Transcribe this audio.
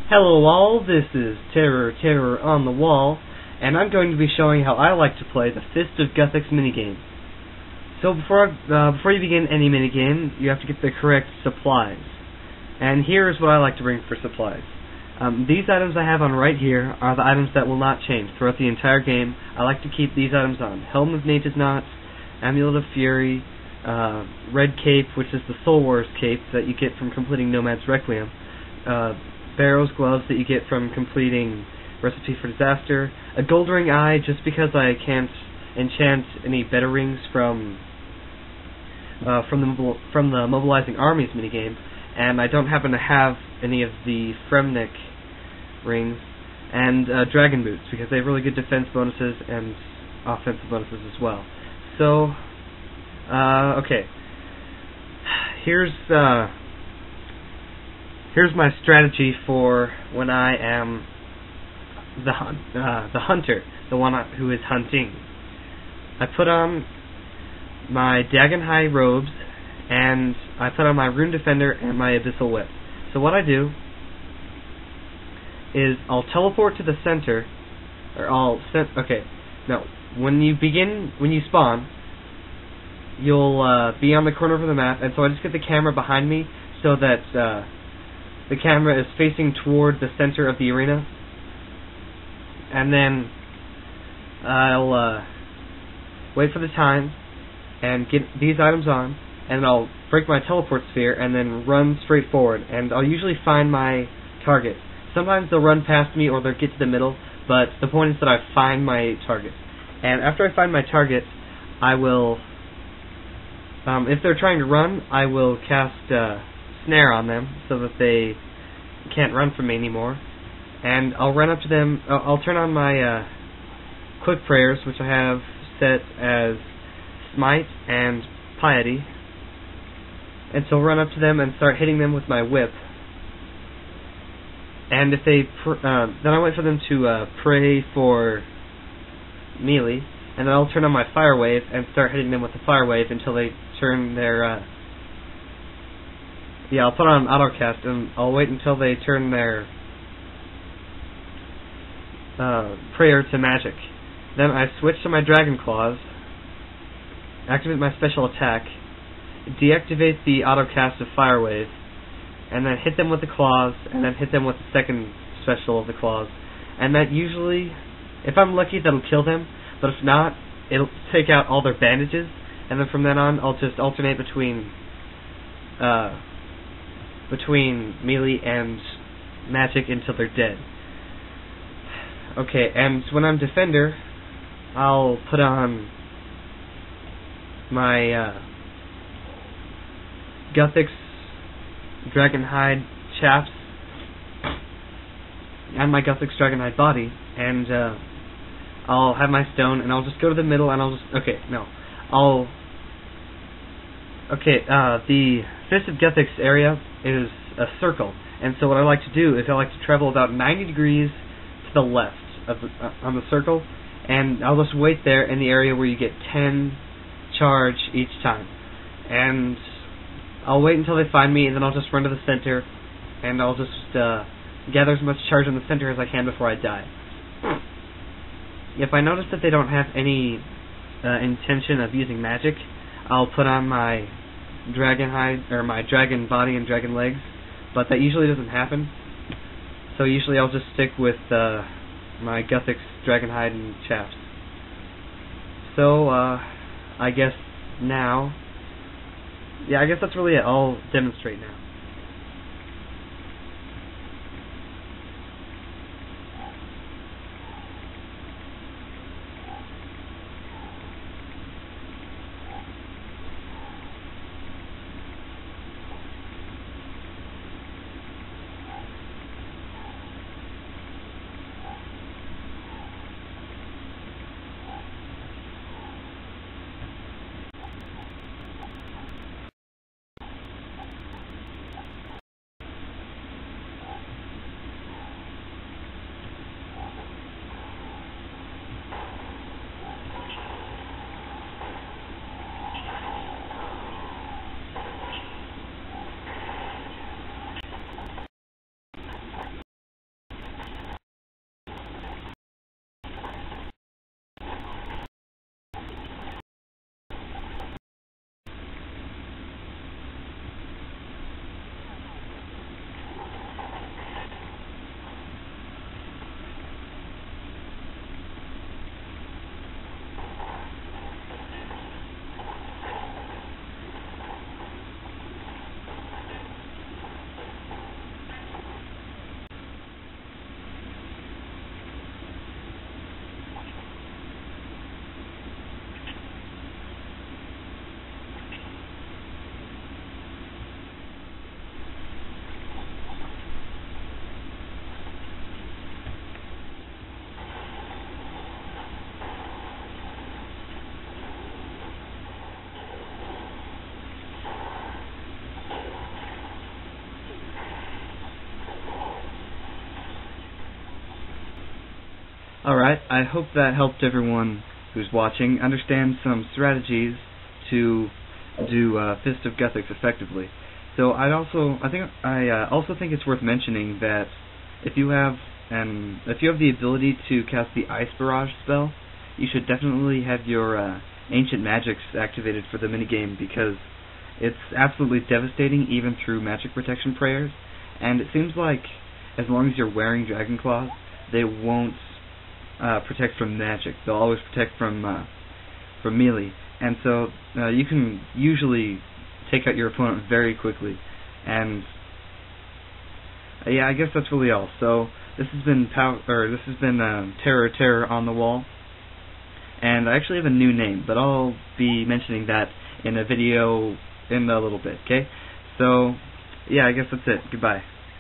Hello all, this is Terror on the Wall, and I'm going to be showing how I like to play the Fist of Guthix minigame. So before you begin any minigame, you have to get the correct supplies. And here's what I like to bring for supplies. These items I have on right here are the items that will not change throughout the entire game. I like to keep these items on. Helm of Nature's Knots, Amulet of Fury, Red Cape, which is the Soul Wars cape that you get from completing Nomad's Requiem, Barrow's gloves that you get from completing Recipe for Disaster, a gold ring eye just because I can't enchant any better rings from the Mobilizing Armies minigame, and I don't happen to have any of the Fremnik rings, and Dragon Boots because they have really good defense bonuses and offensive bonuses as well. So, okay, here's my strategy for when I am the hunter, the one who is hunting. I put on my Dagon-High robes, and I put on my Rune Defender and my Abyssal Whip. So what I do is I'll teleport to the center, or when you spawn, you'll be on the corner of the map, and so I just get the camera behind me so that the camera is facing toward the center of the arena, and then I'll wait for the time and get these items on, and I'll break my teleport sphere and then run straight forward, and I'll usually find my target. Sometimes they'll run past me or they'll get to the middle, but the point is that I find my target. And after I find my target, I will, if they're trying to run, I will cast Snare on them so that they can't run from me anymore. And I'll run up to them, I'll turn on my Quick Prayers, which I have set as Smite and Piety. And so I'll run up to them and start hitting them with my whip. And if they, then I wait for them to pray for melee, and then I'll turn on my Fire Wave and start hitting them with the Fire Wave until they turn their, I'll put on autocast, and I'll wait until they turn their prayer to magic. Then I switch to my Dragon Claws, activate my special attack, deactivate the autocast of Fire Wave, and then hit them with the claws, and then hit them with the second special of the claws. And that usually, if I'm lucky, that'll kill them, but if not, it'll take out all their bandages, and then from then on, I'll just alternate between melee and magic until they're dead. Okay, and when I'm defender, I'll put on my Guthix Dragonhide chaps and my Guthix Dragonhide body, and I'll have my stone, and I'll just go to the middle, and the Fist of Guthix area is a circle, and so what I like to do is I like to travel about 90 degrees to the left of on the circle, and I'll just wait there in the area where you get 10 charge each time, and I'll wait until they find me, and then I'll just run to the center, and I'll just gather as much charge on the center as I can before I die. If I notice that they don't have any intention of using magic, I'll put on my dragon hide, or my dragon body and dragon legs, but that usually doesn't happen. So usually I'll just stick with my Guthix dragon hide and chaps. So I guess now, I guess that's really it. I'll demonstrate now. Alright, I hope that helped everyone who's watching understand some strategies to do Fist of Guthix effectively. So I also think it's worth mentioning that if you have the ability to cast the Ice Barrage spell, you should definitely have your Ancient Magics activated for the minigame, because it's absolutely devastating even through magic protection prayers, and it seems like as long as you're wearing Dragon Claws, they won't protect from magic. They'll always protect from melee, and so you can usually take out your opponent very quickly. And yeah, I guess that's really all. So this has been Terror on the Wall, and I actually have a new name, but I'll be mentioning that in a video in a little bit. Okay, so yeah, I guess that's it. Goodbye.